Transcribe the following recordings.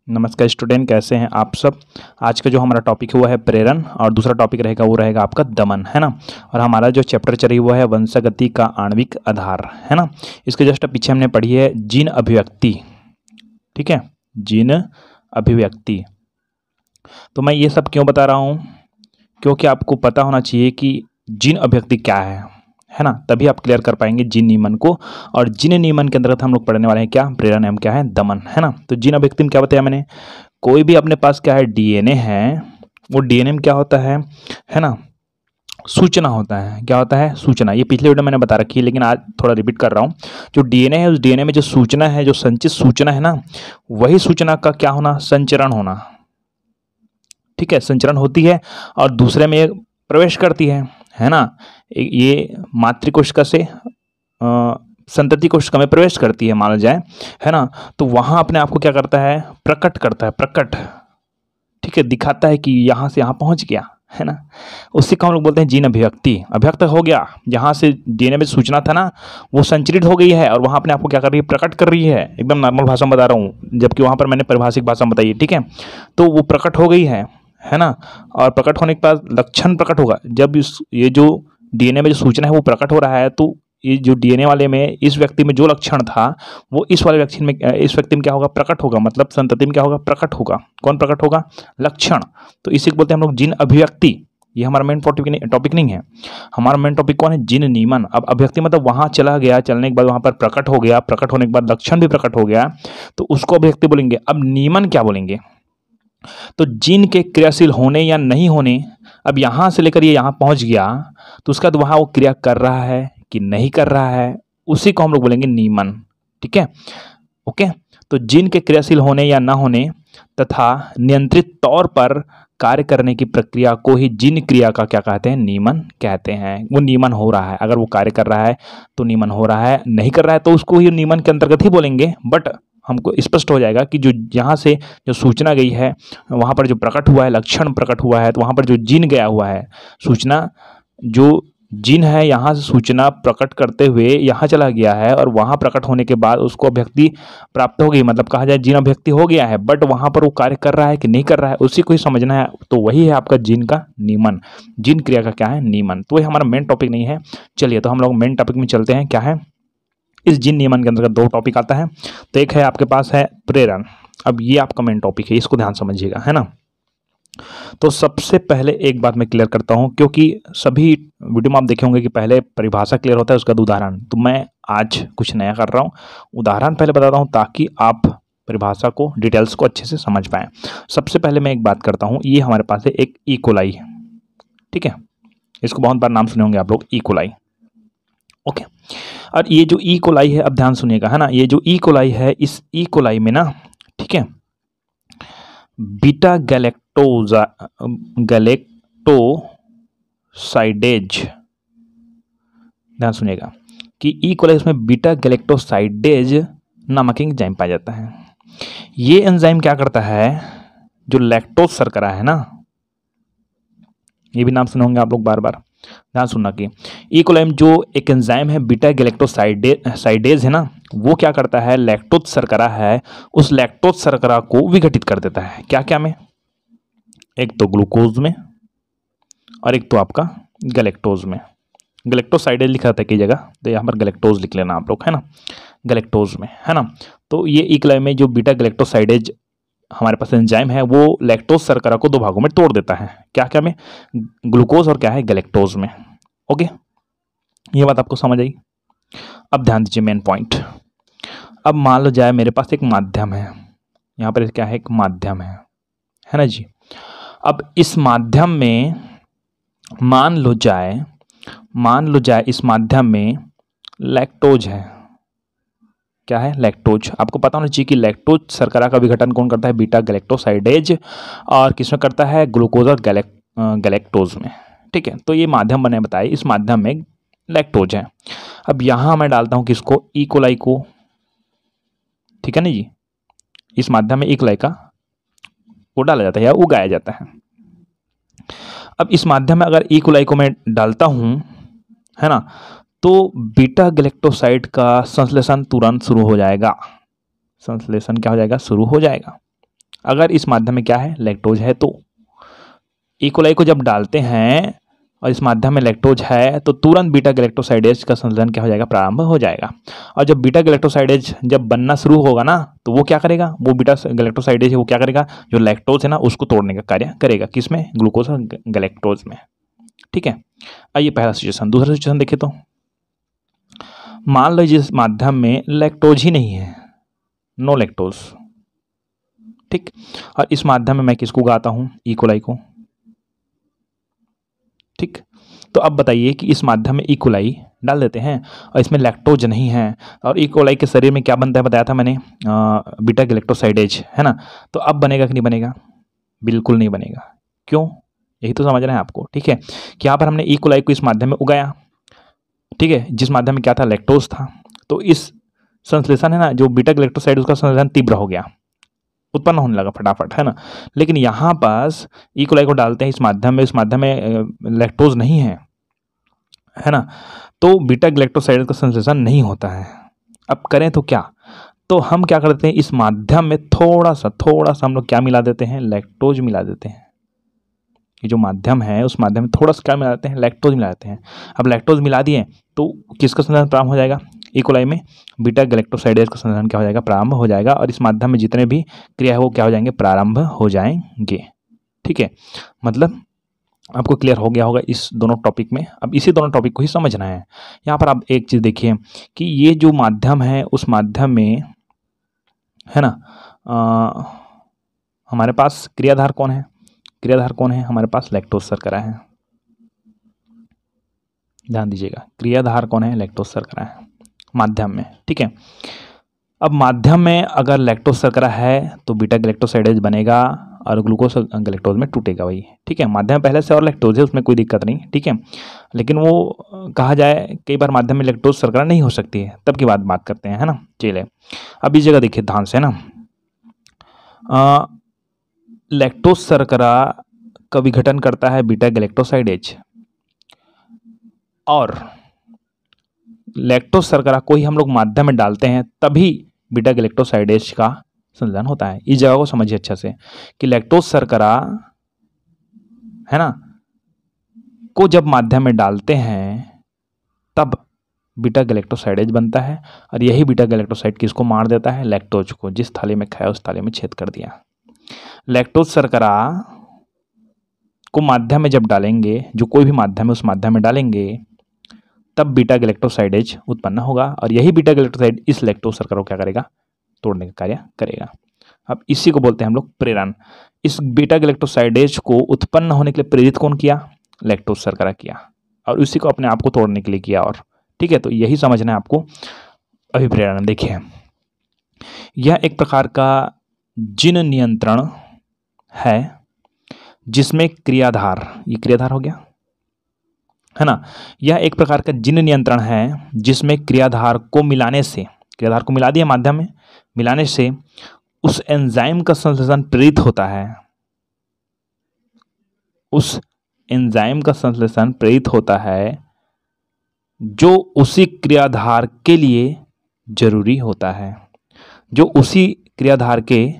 नमस्कार स्टूडेंट, कैसे हैं आप सब। आज का जो हमारा टॉपिक है वो है प्रेरण और दूसरा टॉपिक रहेगा वो रहेगा आपका दमन, है ना। और हमारा जो चैप्टर चल रही वो है वंशागति का आणविक आधार, है ना। इसके जस्ट पीछे हमने पढ़ी है जीन अभिव्यक्ति, ठीक है, जीन अभिव्यक्ति। तो मैं ये सब क्यों बता रहा हूँ, क्योंकि आपको पता होना चाहिए कि जीन अभिव्यक्ति क्या है ना। तभी आप क्लियर कर पाएंगे जीन नियमन को। और जीन नियमन के अंतर्गत हम लोग पढ़ने वाले हैं क्या, प्रेरण एवं क्या है, दमन, है ना। तो जीन अभिव्यक्ति में क्या बताया मैंने, कोई भी अपने पास क्या है डीएनए है, वो डीएनए में क्या होता है ना, सूचना होता है। क्या होता है, सूचना। ये पिछले वीडियो में मैंने बता रखी है लेकिन आज थोड़ा रिपीट कर रहा हूँ। जो डीएनए है उस डीएनए में जो सूचना है, जो संचित सूचना है ना, वही सूचना का क्या होना, संचरण होना, ठीक है। संचरण होती है और दूसरे में प्रवेश करती है ना। ये मातृकोशिका से संतति कोशिका में प्रवेश करती है माना जाए, है ना। तो वहाँ अपने आप को क्या करता है, प्रकट करता है, प्रकट, ठीक है, दिखाता है कि यहाँ से यहाँ पहुँच गया, है ना। उसी को हम लोग बोलते हैं जीन अभिव्यक्ति। अभिव्यक्त हो गया, जहाँ से डीएनए में सूचना था ना वो संचरित हो गई है और वहाँ अपने आप को क्या कर रही है, प्रकट कर रही है। एकदम नॉर्मल भाषा में बता रहा हूँ, जबकि वहाँ पर मैंने परिभाषिक भाषा में बताई है, ठीक है। तो वो प्रकट हो गई है ना। और प्रकट होने के बाद लक्षण प्रकट होगा। जब ये जो डीएनए में जो सूचना है वो प्रकट हो रहा है, तो ये जो डीएनए वाले में इस व्यक्ति में जो लक्षण था वो इस वाले व्यक्ति में क्या होगा, प्रकट होगा। मतलब संतति में क्या होगा, प्रकट होगा। कौन प्रकट होगा, लक्षण। तो इसी को बोलते हैं हम लोग जीन अभिव्यक्ति। ये हमारा मेन टॉपिक नहीं है। हमारा मेन टॉपिक कौन है, जीन नियमन। अब अभिव्यक्ति मतलब वहां चला गया, चलने के बाद वहां पर प्रकट हो गया, प्रकट होने के बाद लक्षण भी प्रकट हो गया, तो उसको अभिव्यक्ति बोलेंगे। अब नियमन क्या बोलेंगे, तो जीन के क्रियाशील होने या नहीं होने। अब यहां से लेकर ये यहां पहुंच गया तो उसका तो वहां वो क्रिया कर रहा है कि नहीं कर रहा है, उसी को हम लोग बोलेंगे नियमन, ठीक है, ओके। तो जीन के क्रियाशील होने या ना होने तथा नियंत्रित तौर पर कार्य करने की प्रक्रिया को ही जीन क्रिया का क्या कहते हैं, नियमन कहते हैं। वो नियमन हो रहा है, अगर वो कार्य कर रहा है तो नियमन हो रहा है, नहीं कर रहा है तो उसको ही नियमन के अंतर्गत ही बोलेंगे। बट हमको स्पष्ट हो जाएगा कि जो यहाँ से जो सूचना गई है वहाँ पर जो प्रकट हुआ है, लक्षण प्रकट हुआ है, तो वहाँ पर जो जीन गया हुआ है, सूचना जो जीन है यहाँ से सूचना प्रकट करते हुए यहाँ चला गया है और वहाँ प्रकट होने के बाद उसको अभिव्यक्ति प्राप्त हो गई, मतलब कहा जाए जीन अभिव्यक्ति हो गया है। बट वहाँ पर वो कार्य कर रहा है कि नहीं कर रहा है, उसी को ही समझना है। तो वही है आपका जीन का नियमन, जीन क्रिया का क्या है, नियमन। तो ये हमारा मेन टॉपिक नहीं है। चलिए तो हम लोग मेन टॉपिक में चलते हैं। क्या है, इस जीन नियमन के अंतर्गत दो टॉपिक आता है। तो एक है आपके पास है प्रेरण। अब ये आपका मेन टॉपिक है, इसको ध्यान समझिएगा, है ना। तो सबसे पहले एक बात मैं क्लियर करता हूं, क्योंकि सभी वीडियो में आप देखे होंगे कि पहले परिभाषा क्लियर होता है उसका उदाहरण। तो मैं आज कुछ नया कर रहा हूं, उदाहरण पहले बताता हूं ताकि आप परिभाषा को, डिटेल्स को अच्छे से समझ पाएं। सबसे पहले मैं एक बात करता हूं, ये हमारे पास है एक ई कोलाई, ठीक है। इसको बहुत बार नाम सुने होंगे आप लोग, ई कोलाई, ओके। और ये जो ई कोलाई है, अब ध्यान सुनिएगा, है ना। ये जो ई कोलाई है, इस ई कोलाई में ना, ठीक है, बीटा गैलेक्टोसाइडेज, ध्यान सुनिएगा कि ई कोलाई इसमें बीटा गैलेक्टोसाइडेज नामक एंजाइम पाया जाता है। ये एंजाइम क्या करता है, जो लैक्टोज शर्करा है ना, ये भी नाम सुने होंगे आप लोग बार बार, ध्यान सुनना कि ई कोलाई में जो एक एंजाइम है बीटा गैलेक्टोसाइडेज है ना, वो क्या करता है, लैक्टोज शर्करा है, उस लैक्टोज शर्करा को विघटित कर देता है। क्या क्या में, एक तो ग्लूकोज में और एक तो आपका गैलेक्टोज में। गैलेक्टोसाइडेज लिखा था कई जगह, तो यहाँ पर गैलेक्टोज लिख लेना आप लोग, है ना, गैलेक्टोज में, है ना। तो ये ई कोलाई में जो बीटा गैलेक्टोसाइडेज हमारे पास एंजाइम है वो लैक्टोज शर्करा को दो भागों में तोड़ देता है। क्या क्या में, ग्लूकोज और क्या है, गैलेक्टोज में, ओके। ये बात आपको समझ आई। अब ध्यान दीजिए मेन पॉइंट। अब मान लो जाए मेरे पास एक माध्यम है, यहाँ पर क्या है, एक माध्यम है ना जी। अब इस माध्यम में मान लो जाए इस माध्यम में लैक्टोज है। क्या है, लैक्टोज। आपको पता होना चाहिए कि लैक्टोज शर्करा का विघटन कौन करता है, बीटा गैलेक्टोसाइडेज, और किसमें करता है, ग्लूकोज और गैलेक्टोज में, ठीक है। तो ये माध्यम बने बताए, इस माध्यम में लैक्टोज है। अब यहाँ मैं डालता हूँ किसको, ई कोलाई को, ठीक है ना जी। इस माध्यम में ई कोलाई का वो डाला जाता है या उगाया जाता है। अब इस माध्यम में अगर ई कोलाई को मैं डालता हूँ, है ना, तो बीटा गैलेक्टोसाइड का संश्लेषण तुरंत शुरू हो जाएगा। संश्लेषण क्या हो जाएगा, शुरू हो जाएगा। अगर इस माध्यम में क्या है, लैक्टोज है, तो ई कोलाई को जब डालते हैं और इस माध्यम में लैक्टोज है तो तुरंत बीटा गैलेक्टोसाइडेज का संश्लेषण क्या हो जाएगा, प्रारंभ हो जाएगा। और जब बीटा गैलेक्टोसाइडेज जब बनना शुरू होगा ना, तो वो क्या करेगा, वो बीटा गैलेक्टोसाइडेज है वो क्या करेगा, जो लैक्टोज है ना उसको तोड़ने का कार्य करेगा। किसमें, ग्लूकोज और गैलेक्टोज में। ठीक है, आइए पहला सिचुएशन। दूसरा सिचुएशन देखें तो मान लो जिस माध्यम में लैक्टोज ही नहीं है, नो लैक्टोज, ठीक, और इस माध्यम में मैं किसको उगाता हूं, ई कोलाई को। ठीक, तो अब बताइए कि इस माध्यम में ई कोलाई डाल देते हैं और इसमें लैक्टोज नहीं है, और ई कोलाई के शरीर में क्या बनता है बताया था मैंने, बीटा गैलेक्टोसाइडेज, है ना। तो अब बनेगा कि नहीं बनेगा, बिल्कुल नहीं बनेगा। क्यों, यही तो समझना है आपको। ठीक है, कि यहाँ पर हमने ई कोलाई को इस माध्यम में उगाया, ठीक है, जिस माध्यम में क्या था, लैक्टोज था, तो इस संश्लेषण है ना, जो बीटा गैलेक्टोसाइड उसका संश्लेषण तीव्र हो गया, उत्पन्न होने लगा फटाफट, है ना। लेकिन यहाँ पास ई कोलाई को डालते हैं इस माध्यम में, इस माध्यम में लैक्टोज नहीं है ना, तो बीटा गैलेक्टोसाइड का संश्लेषण नहीं होता है। अब करें तो क्या, तो हम क्या करते हैं, इस माध्यम में थोड़ा सा हम लोग क्या मिला देते हैं, लैक्टोज मिला देते हैं। ये जो माध्यम है उस माध्यम में थोड़ा सा क्या मिला देते हैं, लैक्टोज मिला देते हैं। अब लैक्टोज मिला दिए तो किसका संश्लेषण प्रारंभ हो जाएगा, ई कोलाई में बीटा गैलेक्टोसाइडेज का संश्लेषण क्या हो जाएगा, प्रारंभ हो जाएगा, और इस माध्यम में जितने भी क्रिया है वो क्या हो जाएंगे, प्रारंभ हो जाएंगे। ठीक है, मतलब आपको क्लियर हो गया होगा इस दोनों टॉपिक में। अब इसी दोनों टॉपिक को ही समझना है। यहाँ पर आप एक चीज़ देखिए कि ये जो माध्यम है उस माध्यम में, है ना, हमारे पास क्रियाधार कौन है, क्रियाधार कौन है, हमारे पास लैक्टोज शर्करा है। ध्यान दीजिएगा, क्रियाधार कौन है, लैक्टोज शर्करा है माध्यम में। ठीक है, अब माध्यम में अगर लैक्टोज शर्करा है तो बीटा गैलेक्टोसाइडेज बनेगा और ग्लूकोज गैलेक्टोज में टूटेगा वही। ठीक है, माध्यम पहले से और लैक्टोज है, उसमें कोई दिक्कत नहीं। ठीक है, लेकिन वो कहा जाए कई बार माध्यम में लैक्टोज शर्करा नहीं हो सकती है, तब की बात करते हैं, है ना। चलिए अब इस जगह देखिए ध्यान से, है ना, लैक्टोज शर्करा का विघटन करता है बीटा गैलेक्टोसाइडेज, और लैक्टोज शर्करा को ही हम लोग माध्यम में डालते हैं तभी बीटा गैलेक्टोसाइडेज का संश्लेषण होता है। इस जगह को समझिए अच्छा से कि लैक्टोज शर्करा, है ना, को जब माध्यम में डालते हैं तब बीटा गैलेक्टोसाइडेज बनता है, और यही बीटा गैलेक्टोसाइड किसको मार देता है, लैक्टोज को। जिस थाली में खाया उस थाली में छेद कर दिया। लैक्टोज शर्करा को माध्यम में जब डालेंगे, जो कोई भी माध्यम है उस माध्यम में डालेंगे, तब बीटा गैलेक्टोसाइडेज उत्पन्न होगा, और यही बीटा गैलेक्टोसाइड इस लैक्टोज शर्करा को क्या करेगा, तोड़ने का कार्य करेगा। अब इसी को बोलते हैं हम लोग प्रेरण। इस बीटा गैलेक्टोसाइडेज को उत्पन्न होने के लिए प्रेरित कौन किया, लैक्टोज शर्करा किया, और इसी को अपने आप को तोड़ने के लिए किया। और ठीक है, तो यही समझना है आपको अभिप्रेरण। देखिए, यह एक प्रकार का जीन नियंत्रण है जिसमें क्रियाधार, ये क्रियाधार हो गया, है ना, यह एक प्रकार का जीन नियंत्रण है जिसमें क्रियाधार को मिलाने से, क्रियाधार को मिला दिया माध्यम में, मिलाने से उस एंजाइम का संश्लेषण प्रेरित होता है, उस एंजाइम का संश्लेषण प्रेरित होता है जो उसी क्रियाधार के लिए जरूरी होता है, जो उसी क्रियाधार के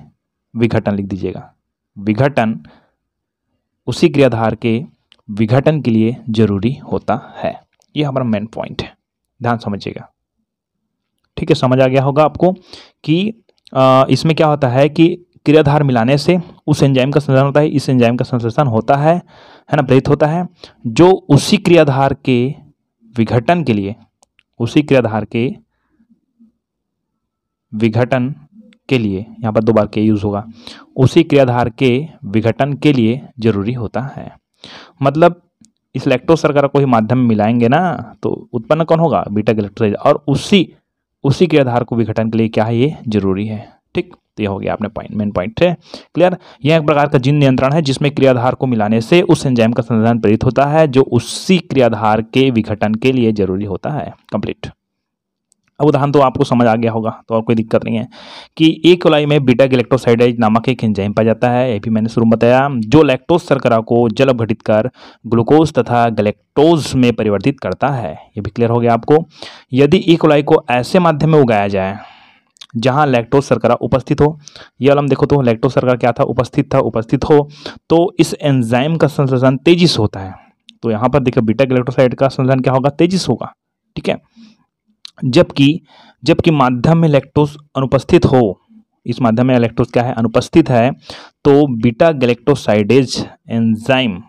विघटन, लिख दीजिएगा, विघटन, उसी क्रियाधार के विघटन के लिए जरूरी होता है। ये हमारा मेन पॉइंट है, ध्यान समझिएगा। ठीक है, समझ आ गया होगा आपको कि इसमें क्या होता है कि क्रियाधार मिलाने से उस एंजाइम का संश्लेषण होता है, इस एंजाइम का संश्लेषण होता है ना, प्रेरित होता है, जो उसी क्रियाधार के विघटन के लिए, उसी क्रियाधार के विघटन के लिए, यहाँ पर 2 बार के यूज होगा, उसी क्रियाधार के विघटन के लिए जरूरी होता है। मतलब इस लैक्टोज शर्करा को ही माध्यम में मिलाएंगे ना, तो उत्पन्न कौन होगा, बीटा गैलेक्टोसाइड, और उसी क्रियाधार को विघटन के लिए क्या है, ये जरूरी है। ठीक, तो ये हो गया आपने पॉइंट, मेन पॉइंट है क्लियर। यह एक प्रकार का जीन नियंत्रण है जिसमें क्रियाधार को मिलाने से उस एंजाइम का संश्लेषण प्रेरित होता है जो उसी क्रियाधार के विघटन के लिए जरूरी होता है। कंप्लीट। अब उदाहरण तो आपको समझ आ गया होगा, तो और कोई दिक्कत नहीं है कि ई कोलाई में बीटा गैलेक्टोसाइडेज नामक एक एंजाइम पाया जाता है, ये भी मैंने शुरू में बताया, जो लैक्टोज शर्करा को जल अपघटित कर ग्लूकोज तथा गैलेक्टोज में परिवर्तित करता है। ये भी क्लियर हो गया आपको। यदि ई कोलाई को ऐसे माध्यम में उगाया जाए, जहाँ लैक्टोज शर्करा उपस्थित हो। ये वाला हम देखो तो लैक्टोज शर्करा क्या था, उपस्थित था, उपस्थित हो तो इस एंजाइम का संश्लेषण तेजी से होता है। तो यहाँ पर देखो बीटा गैलेक्टोसाइड का संश्लेषण क्या होगा, तेजी से होगा, ठीक है। जबकि माध्यम में लैक्टोज अनुपस्थित हो, इस माध्यम में लैक्टोज क्या है, अनुपस्थित है, तो बीटा गैलेक्टोसाइडेज एंजाइम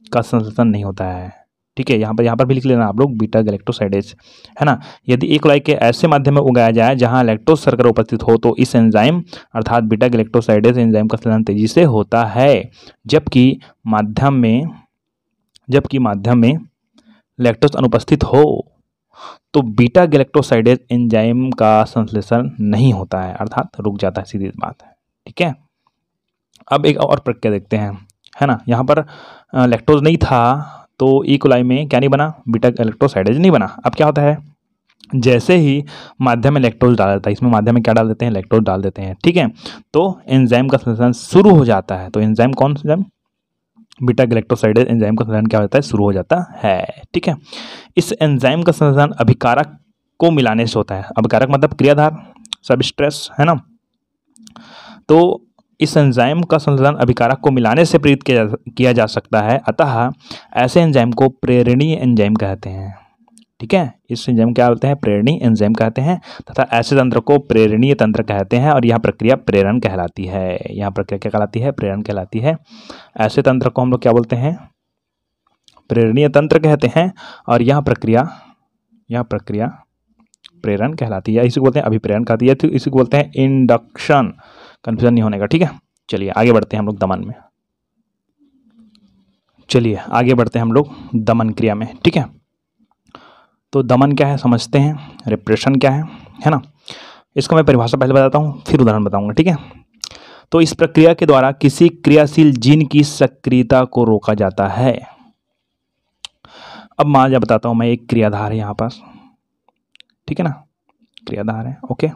का संश्लेषण नहीं होता है, ठीक है। यहाँ पर भी लिख लेना आप लोग बीटा गैलेक्टोसाइडेज, है ना। यदि एक इकाई के ऐसे माध्यम में उगाया जाए जहाँ लैक्टोज शर्करा उपस्थित हो तो इस एंजाइम अर्थात बीटा गैलेक्टोसाइडेज एंजाइम का संश्लेषण तेजी से होता है। जबकि माध्यम में लैक्टोज अनुपस्थित हो तो बीटा गैलेक्टोसाइडेज एंजाइम का संश्लेषण नहीं होता है, अर्थात रुक जाता है, सीधी बात है, ठीक है। अब एक और प्रक्रिया देखते हैं, है ना। यहाँ पर लैक्टोज नहीं था तो ई कोलाई में क्या नहीं बना, बीटा गैलेक्टोसाइडेज नहीं बना। अब क्या होता है, जैसे ही माध्यम में लैक्टोज डाल देता है, इसमें माध्यम में क्या डाल देते हैं, लैक्टोज डाल देते हैं, ठीक है। तो एंजाइम का संश्लेषण शुरू हो जाता है। तो एंजाइम कौन सा एंजाइम, बीटा गैलेक्टोसाइडेज एंजाइम का संश्लेषण क्या होता है, शुरू हो जाता है, ठीक है। इस एंजाइम का संश्लेषण अभिकारक को मिलाने से होता है। अभिकारक मतलब क्रियाधार, सबस्ट्रेस, है ना। तो इस एंजाइम का संश्लेषण अभिकारक को मिलाने से प्रेरित किया जा सकता है। अतः ऐसे एंजाइम को प्रेरणीय एंजाइम कहते हैं, ठीक है। इस एंजाइम क्या बोलते हैं, प्रेरणीय एंजाइम कहते हैं, तथा ऐसे तंत्र को प्रेरणीय तंत्र कहते हैं। और यह प्रक्रिया प्रेरण कहलाती है। यह प्रक्रिया क्या कहलाती है, प्रेरण कहलाती है। ऐसे तंत्र को हम लोग क्या बोलते हैं, प्रेरणीय तंत्र कहते हैं। और यह प्रक्रिया प्रेरण कहलाती है। इसी को बोलते हैं अभिप्रेरण कहती है, तो इसी को बोलते हैं इंडक्शन। कंफ्यूजन नहीं होने का, ठीक है। चलिए आगे बढ़ते हैं हम लोग दमन में। चलिए आगे बढ़ते हैं हम लोग दमन क्रिया में, ठीक है। तो दमन क्या है समझते हैं, रिप्रेशन क्या है ना। इसका मैं परिभाषा पहले बताता हूँ, फिर उदाहरण बताऊंगा, ठीक है। तो इस प्रक्रिया के द्वारा किसी क्रियाशील जीन की सक्रियता को रोका जाता है। अब मान जा बताता हूँ मैं, एक क्रियाधार है यहाँ पास, ठीक है ना, क्रियाधार है, ओके।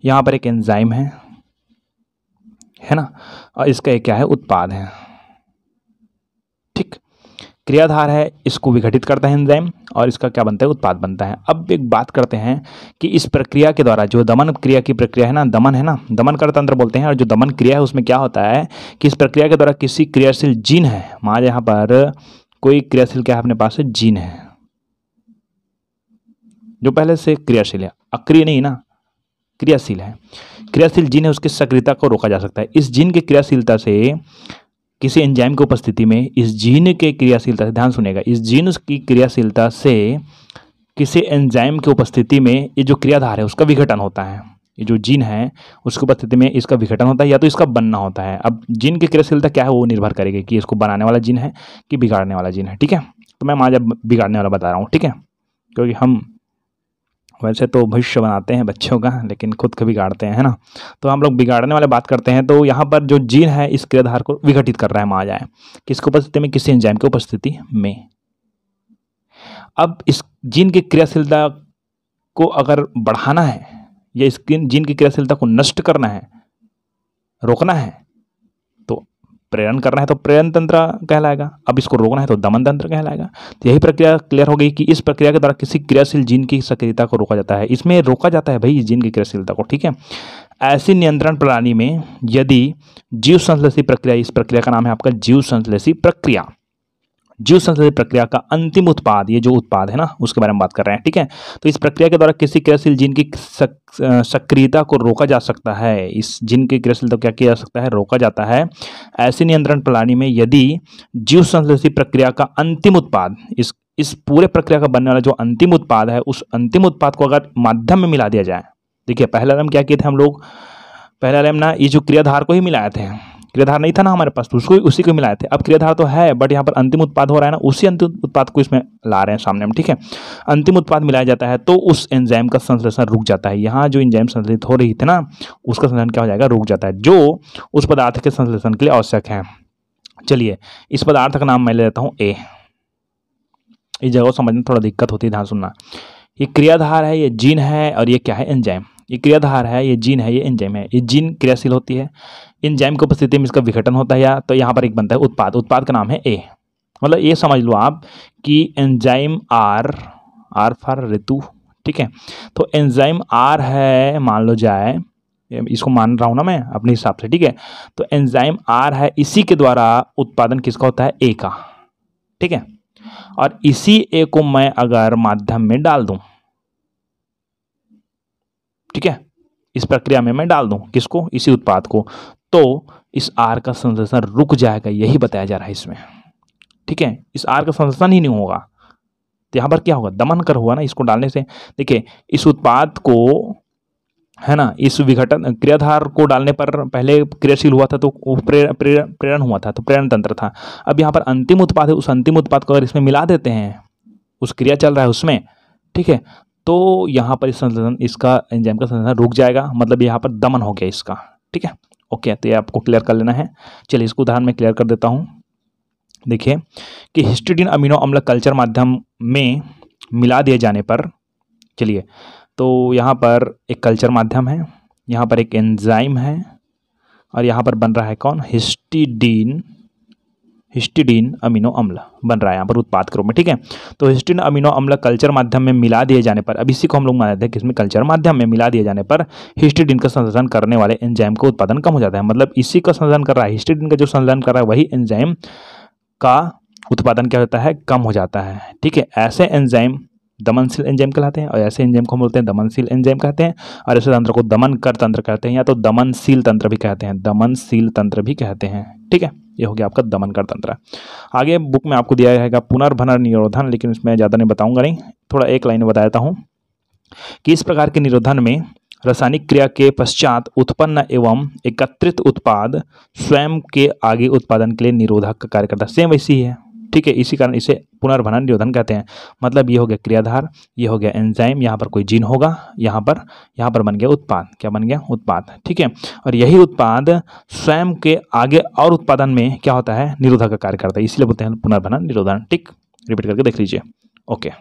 यहाँ पर एक एंजाइम है ना, और इसका एक क्या है, उत्पाद है, ठीक। क्रियाधार है, इसको विघटित करता है एंजाइम, और इसका क्या बनता है, उत्पाद बनता है। अब एक बात करते हैं कि इस प्रक्रिया के द्वारा जो दमन क्रिया की प्रक्रिया है ना, दमन कर तंत्र बोलते हैं। और जो दमन क्रिया है उसमें क्या होता है कि इस प्रक्रिया के द्वारा किसी क्रियाशील जीन है, मान यहाँ पर कोई क्रियाशील क्या है अपने पास जीन है जो पहले से क्रियाशील है, अक्रिय नहीं ना, क्रियाशील है, क्रियाशील जीन है, उसकी सक्रियता को रोका जा सकता है। इस जीन की क्रियाशीलता से किसी एंजाइम की उपस्थिति में, इस जीन के क्रियाशीलता से, ध्यान सुनेगा, इस जीन की क्रियाशीलता से किसी एंजाइम की उपस्थिति में ये जो क्रियाधार है उसका विघटन होता है। ये जो जीन है उसकी उपस्थिति में इसका विघटन होता है या तो इसका बनना होता है। अब जीन की क्रियाशीलता क्या है वो निर्भर करेगी कि इसको बनाने वाला जीन है कि बिगाड़ने वाला जीन है, ठीक है। तो मैं आज बिगाड़ने वाला बता रहा हूँ, ठीक है, क्योंकि हम वैसे तो भविष्य बनाते हैं बच्चों का, लेकिन खुद को बिगाड़ते हैं, है ना। तो हम लोग बिगाड़ने वाले बात करते हैं। तो यहाँ पर जो जीन है इस क्रियाधार को विघटित कर रहा है, मान जाए किसकी उपस्थिति में, किसी एंजाइम की उपस्थिति में। अब इस जीन की क्रियाशीलता को अगर बढ़ाना है या इस जीन की क्रियाशीलता को नष्ट करना है, रोकना है, तो प्रेरण करना है तो प्रेरण तंत्र कहलाएगा। अब इसको रोकना है तो दमन तंत्र कहलाएगा। तो यही प्रक्रिया क्लियर हो गई कि इस प्रक्रिया के द्वारा किसी क्रियाशील जीन की सक्रियता को रोका जाता है। इसमें रोका जाता है भाई इस जीन की क्रियाशीलता को, ठीक है। ऐसी नियंत्रण प्रणाली में यदि जीव संश्लेषी प्रक्रिया, इस प्रक्रिया का नाम है आपका जीव संश्लेषी प्रक्रिया, जीव संश्लेषी प्रक्रिया का अंतिम उत्पाद, ये जो उत्पाद है ना उसके बारे में बात कर रहे हैं, ठीक है। तो इस प्रक्रिया के द्वारा किसी क्रियाशील जीन की सक्रियता को रोका जा सकता है। इस जीन की क्रियाशीलता को क्या किया जा सकता है, रोका जाता है। ऐसी नियंत्रण प्रणाली में यदि जीव संश्लेषी प्रक्रिया का अंतिम उत्पाद, इस पूरे प्रक्रिया का बनने वाला जो अंतिम उत्पाद है, उस अंतिम उत्पाद को अगर माध्यम में मिला दिया जाए। देखिए पहले हम क्या किए थे, हम लोग पहले हम ना ये जो क्रियाधार को ही मिलाए थे, क्रियाधार नहीं था ना हमारे पास, तो उसको उसी को मिलाए थे। अब क्रियाधार तो है बट यहाँ पर अंतिम उत्पाद हो रहा है ना, उसी अंतिम उत्पाद को इसमें ला रहे हैं सामने में, ठीक है। अंतिम उत्पाद मिलाया जाता है तो उस एंजाइम का संश्लेषण रुक जाता है। यहाँ जो एंजाइम संश्लेषित हो रही थी ना उसका संश्लेषण क्या हो जाएगा, रुक जाता है, जो उस पदार्थ के संश्लेषण के लिए आवश्यक है। चलिए इस पदार्थ का नाम मैं ले लेता हूँ ए। इस जगह समझने में थोड़ा दिक्कत होती है, ध्यान सुनना। ये क्रियाधार है, ये जीन है, और ये क्या है, एंजाइम। ये क्रियाधार है, ये जीन है, ये एंजाइम है। ये जीन क्रियाशील होती है, एंजाइम की उपस्थिति में इसका विघटन होता है, या तो यहाँ पर एक बनता है उत्पाद, उत्पाद का नाम है ए। मतलब ये समझ लो आप कि एंजाइम आर फॉर ऋतु, ठीक है। तो एंजाइम आर है, मान लो जाए, इसको मान रहा हूँ ना मैं अपने हिसाब से, ठीक है। तो एंजाइम आर है, इसी के द्वारा उत्पादन किसका होता है, ए का, ठीक है। और इसी ए को मैं अगर माध्यम में डाल दूं, ठीक है, इस प्रक्रिया में मैं डाल दूं किसको, इसी उत्पाद को, तो इस आर का संश्लेषण रुक जाएगा, यही बताया जा रहा है इसमें, ठीक है। इस आर का संश्लेषण ही नहीं होगा, तो यहां पर क्या होगा, दमन कर हुआ ना इसको डालने से। देखिए इस उत्पाद को, है ना, इस विघटन क्रियाधार को डालने पर पहले क्रियाशील हुआ था तो वो प्रेरण हुआ था, तो प्रेरण तंत्र था। अब यहाँ पर अंतिम उत्पाद है, उस अंतिम उत्पाद को अगर इसमें मिला देते हैं, उस क्रिया चल रहा है उसमें, ठीक है, तो यहाँ पर इस संश्लेषण, इसका एंजाइम का संश्लेषण रुक जाएगा, मतलब यहाँ पर दमन हो गया इसका, ठीक है। ओके, तो ये आपको क्लियर कर लेना है। चलिए इसको उदाहरण में क्लियर कर देता हूँ। देखिए कि हिस्टिडीन अमीनो अम्ल कल्चर माध्यम में मिला दिए जाने पर, चलिए तो यहाँ पर एक कल्चर माध्यम है, यहाँ पर एक एंजाइम है, और यहाँ पर बन रहा है कौन, हिस्टिडीन अमीनो अम्ल बन रहा है यहाँ पर उत्पाद के रूप में, ठीक है। तो हिस्टिडीन अमीनो अम्ल कल्चर माध्यम में मिला दिए जाने पर, अब इसी को हम लोग मानते हैं कि इसमें कल्चर माध्यम में मिला दिए जाने पर हिस्टिडीन का संश्लेषण करने वाले एंजाइम का उत्पादन कम हो जाता है। मतलब इसी का संश्लेषण कर रहा है, हिस्टिडीन का जो संश्लेषण कर रहा है वही एंजाइम का उत्पादन क्या होता है, कम हो जाता है, ठीक है। ऐसे एंजाइम दमनशील एंजाइम कहलाते हैं, और ऐसे एंजाइम को हम बोलते हैं दमनशील एंजाइम कहते हैं, और ऐसे तंत्र को दमन कर तंत्र कहते हैं, या तो दमनशील तंत्र भी कहते हैं, दमनशील तंत्र भी कहते हैं, ठीक है। ये हो गया आपका दमन कर तंत्र। आगे बुक में आपको दिया रहेगा पुनर्भरण निरोधन, लेकिन इसमें ज़्यादा नहीं बताऊंगा, नहीं थोड़ा एक लाइन में बता देता हूँ कि इस प्रकार के निरोधन में रासायनिक क्रिया के पश्चात उत्पन्न एवं एकत्रित उत्पाद स्वयं के आगे उत्पादन के लिए निरोधक का कार्य करता है। सेम वैसी ही है, ठीक है। इसी कारण इसे पुनर्भरण निरोधन कहते हैं। मतलब ये हो गया क्रियाधार, ये हो गया एंजाइम, यहाँ पर कोई जीन होगा, यहाँ पर बन गया उत्पाद, क्या बन गया, उत्पाद, ठीक है। और यही उत्पाद स्वयं के आगे और उत्पादन में क्या होता है, निरोधक का कार्य करता है, इसलिए बोलते हैं पुनर्भरण निरोधन, ठीक। रिपीट करके देख लीजिए, ओके।